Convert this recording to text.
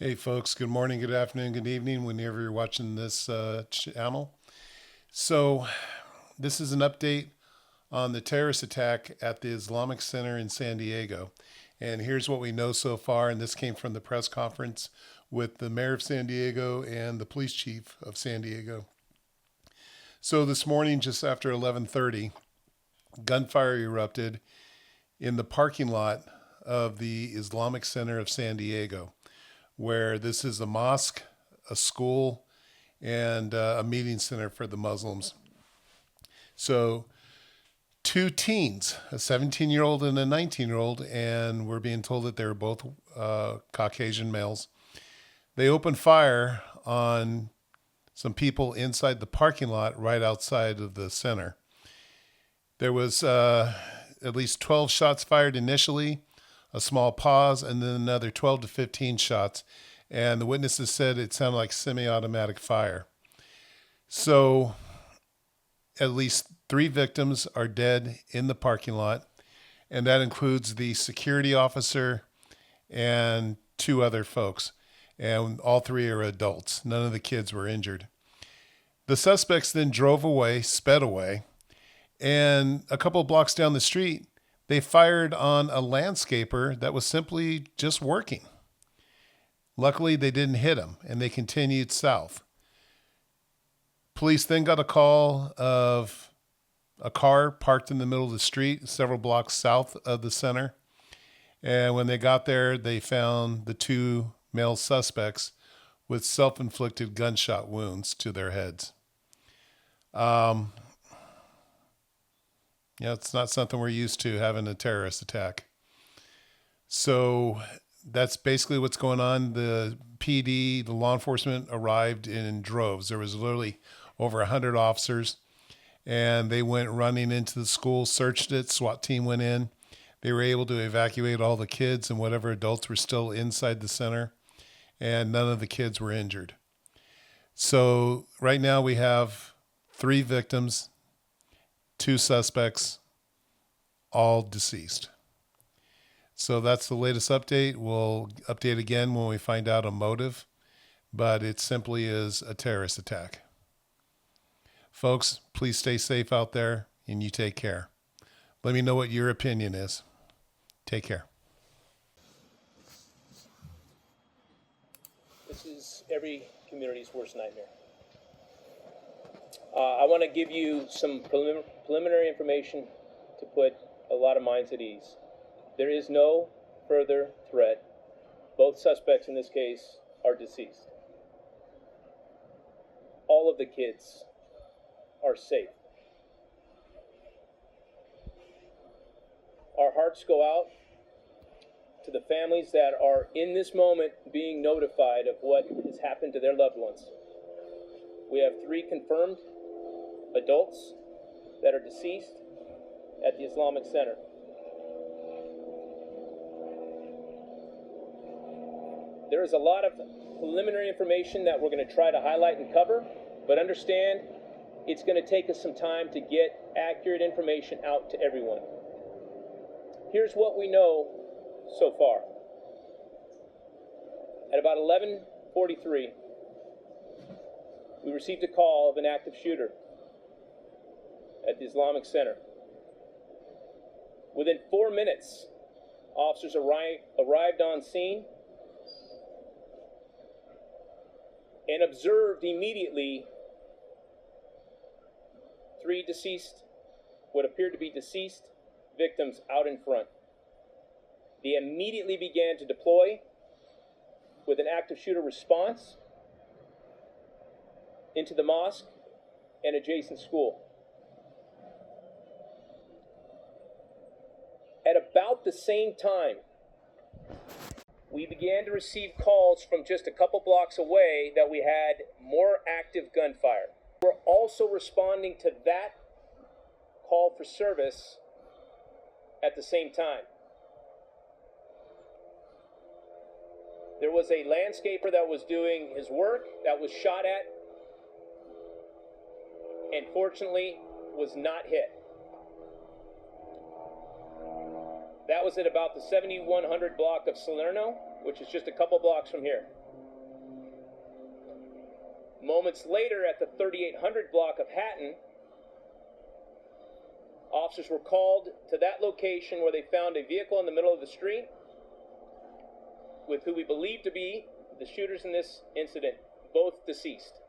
Hey folks, good morning, good afternoon, good evening, whenever you're watching this channel. So, this is an update on the terrorist attack at the Islamic Center in San Diego. And here's what we know so far, and this came from the press conference with the mayor of San Diego and the police chief of San Diego. So this morning, just after 11:30, gunfire erupted in the parking lot of the Islamic Center of San Diego, where this is a mosque, a school, and a meeting center for the Muslims. So, two teens, a 17-year-old and a 19-year-old, and we're being told that they're both Caucasian males. They opened fire on some people inside the parking lot right outside of the center. There was at least 12 shots fired initially, a small pause, and then another 12 to 15 shots. And the witnesses said it sounded like semi-automatic fire. So at least 3 victims are dead in the parking lot, and that includes the security officer and 2 other folks. And all 3 are adults. None of the kids were injured. The suspects then drove away, sped away, and a couple of blocks down the street, they fired on a landscaper that was simply just working. Luckily, they didn't hit him, and they continued south. Police then got a call of a car parked in the middle of the street, several blocks south of the center. And when they got there, they found the 2 male suspects with self-inflicted gunshot wounds to their heads. It's not something we're used to, having a terrorist attack. So that's basically what's going on. The PD, the law enforcement arrived in droves. There was literally over 100 officers, and they went running into the school, searched it. SWAT team went in. They were able to evacuate all the kids and whatever adults were still inside the center, and none of the kids were injured. So right now we have 3 victims, 2 suspects, all deceased. So that's the latest update. We'll update again when we find out a motive, but it simply is a terrorist attack. Folks, please stay safe out there, and you take care. Let me know what your opinion is. Take care. This is every community's worst nightmare. I want to give you some preliminary information to put a lot of minds at ease. There is no further threat. Both suspects in this case are deceased. All of the kids are safe. Our hearts go out to the families that are in this moment being notified of what has happened to their loved ones. We have 3 confirmed adults that are deceased at the Islamic Center. There is a lot of preliminary information that we're going to try to highlight and cover, but understand it's going to take us some time to get accurate information out to everyone. Here's what we know so far. At about 11:43, we received a call of an active shooter at the Islamic Center. Within 4 minutes, officers arrived on scene and observed immediately 3 deceased, what appeared to be deceased victims out in front. They immediately began to deploy with an active shooter response into the mosque and adjacent school. At about the same time, we began to receive calls from just a couple blocks away that we had more active gunfire. We're also responding to that call for service at the same time. There was a landscaper that was doing his work that was shot at and fortunately was not hit. That was at about the 7100 block of Salerno, which is just a couple blocks from here. Moments later, at the 3800 block of Hatton, officers were called to that location where they found a vehicle in the middle of the street with who we believe to be the shooters in this incident, both deceased.